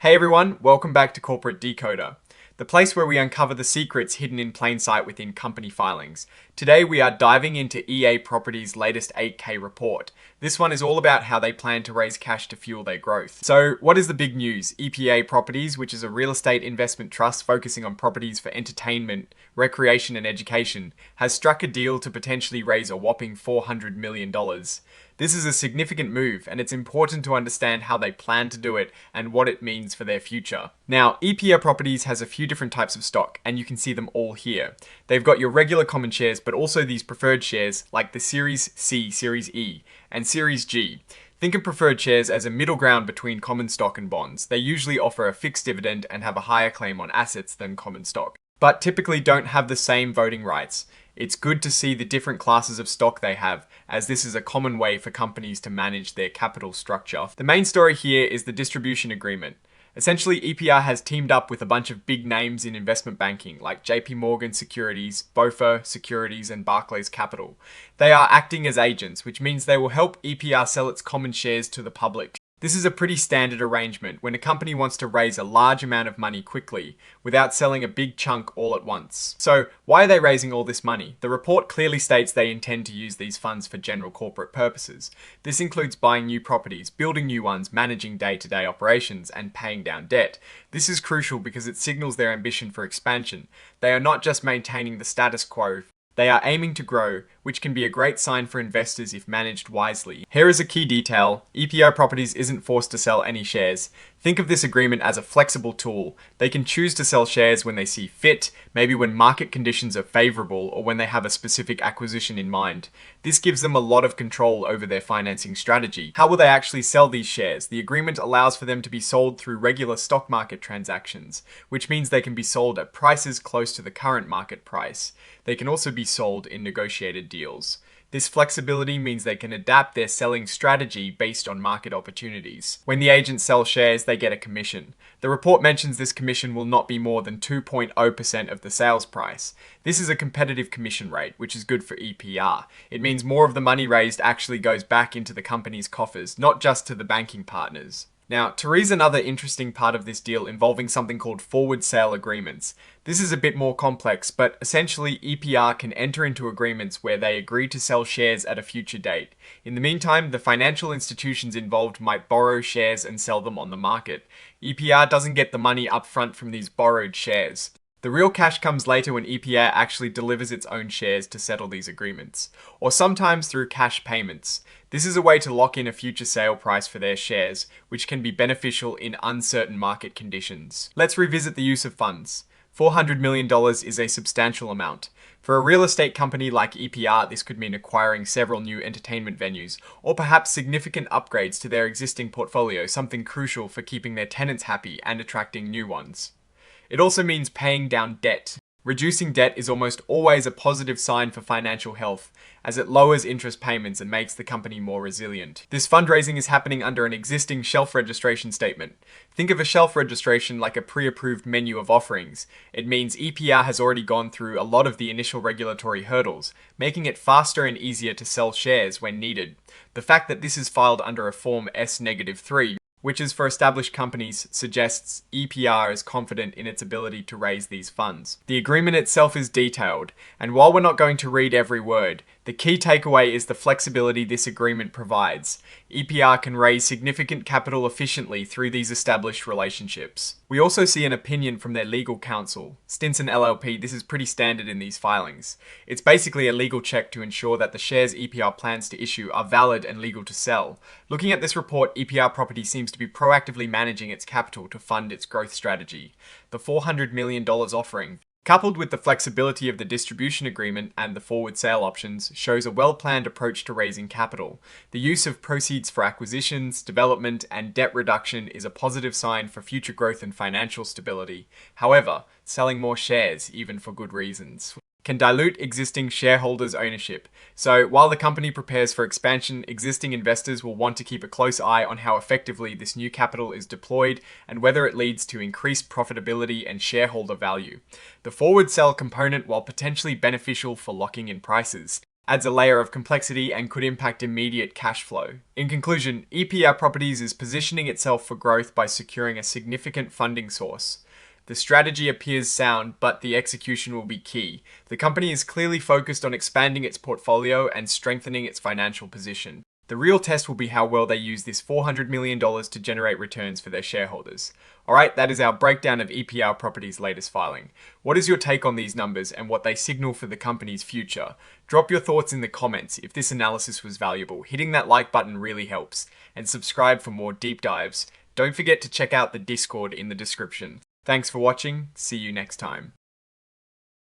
Hey everyone, welcome back to Corporate Decoder, the place where we uncover the secrets hidden in plain sight within company filings. Today we are diving into EA Properties' latest 8K report. This one is all about how they plan to raise cash to fuel their growth. So what is the big news? EPA Properties, which is a real estate investment trust focusing on properties for entertainment, recreation and education, has struck a deal to potentially raise a whopping $400 million. This is a significant move, and it's important to understand how they plan to do it and what it means for their future. Now, EPR Properties has a few different types of stock, and you can see them all here. They've got your regular common shares, but also these preferred shares like the Series C, Series E, and Series G. Think of preferred shares as a middle ground between common stock and bonds. They usually offer a fixed dividend and have a higher claim on assets than common stock, but typically don't have the same voting rights. It's good to see the different classes of stock they have, as this is a common way for companies to manage their capital structure. The main story here is the distribution agreement. Essentially, EPR has teamed up with a bunch of big names in investment banking, like JP Morgan Securities, BofA Securities, and Barclays Capital. They are acting as agents, which means they will help EPR sell its common shares to the public. This is a pretty standard arrangement when a company wants to raise a large amount of money quickly without selling a big chunk all at once. So why are they raising all this money? The report clearly states they intend to use these funds for general corporate purposes. This includes buying new properties, building new ones, managing day-to-day operations, and paying down debt. This is crucial because it signals their ambition for expansion. They are not just maintaining the status quo. They are aiming to grow, which can be a great sign for investors if managed wisely. Here is a key detail. EPR Properties isn't forced to sell any shares. Think of this agreement as a flexible tool. They can choose to sell shares when they see fit, maybe when market conditions are favorable, or when they have a specific acquisition in mind. This gives them a lot of control over their financing strategy. How will they actually sell these shares? The agreement allows for them to be sold through regular stock market transactions, which means they can be sold at prices close to the current market price. They can also be sold in negotiated deals. This flexibility means they can adapt their selling strategy based on market opportunities. When the agents sell shares, they get a commission. The report mentions this commission will not be more than 2.0% of the sales price. This is a competitive commission rate, which is good for EPR. It means more of the money raised actually goes back into the company's coffers, not just to the banking partners. Now, to raise another interesting part of this deal involving something called forward sale agreements. This is a bit more complex, but essentially EPR can enter into agreements where they agree to sell shares at a future date. In the meantime, the financial institutions involved might borrow shares and sell them on the market. EPR doesn't get the money up front from these borrowed shares. The real cash comes later when EPR actually delivers its own shares to settle these agreements, or sometimes through cash payments. This is a way to lock in a future sale price for their shares, which can be beneficial in uncertain market conditions. Let's revisit the use of funds. $400 million is a substantial amount. For a real estate company like EPR, this could mean acquiring several new entertainment venues, or perhaps significant upgrades to their existing portfolio, something crucial for keeping their tenants happy and attracting new ones. It also means paying down debt. Reducing debt is almost always a positive sign for financial health, as it lowers interest payments and makes the company more resilient. This fundraising is happening under an existing shelf registration statement. Think of a shelf registration like a pre-approved menu of offerings. It means EPR has already gone through a lot of the initial regulatory hurdles, making it faster and easier to sell shares when needed. The fact that this is filed under a Form S-3, which is for established companies, suggests EPR is confident in its ability to raise these funds. The agreement itself is detailed, and while we're not going to read every word, the key takeaway is the flexibility this agreement provides. EPR can raise significant capital efficiently through these established relationships. We also see an opinion from their legal counsel, Stinson LLP. This is pretty standard in these filings. It's basically a legal check to ensure that the shares EPR plans to issue are valid and legal to sell. Looking at this report, EPR Property seems to be proactively managing its capital to fund its growth strategy. The $400 million offering, coupled with the flexibility of the distribution agreement and the forward sale options, shows a well-planned approach to raising capital. The use of proceeds for acquisitions, development, and debt reduction is a positive sign for future growth and financial stability. However, selling more shares, even for good reasons, can dilute existing shareholders' ownership. So while the company prepares for expansion, existing investors will want to keep a close eye on how effectively this new capital is deployed and whether it leads to increased profitability and shareholder value. The forward sell component, while potentially beneficial for locking in prices, adds a layer of complexity and could impact immediate cash flow. In conclusion, EPR Properties is positioning itself for growth by securing a significant funding source. The strategy appears sound, but the execution will be key. The company is clearly focused on expanding its portfolio and strengthening its financial position. The real test will be how well they use this $400 million to generate returns for their shareholders. Alright, that is our breakdown of EPR Properties' latest filing. What is your take on these numbers and what they signal for the company's future? Drop your thoughts in the comments if this analysis was valuable. Hitting that like button really helps. And subscribe for more deep dives. Don't forget to check out the Discord in the description. Thanks for watching. See you next time.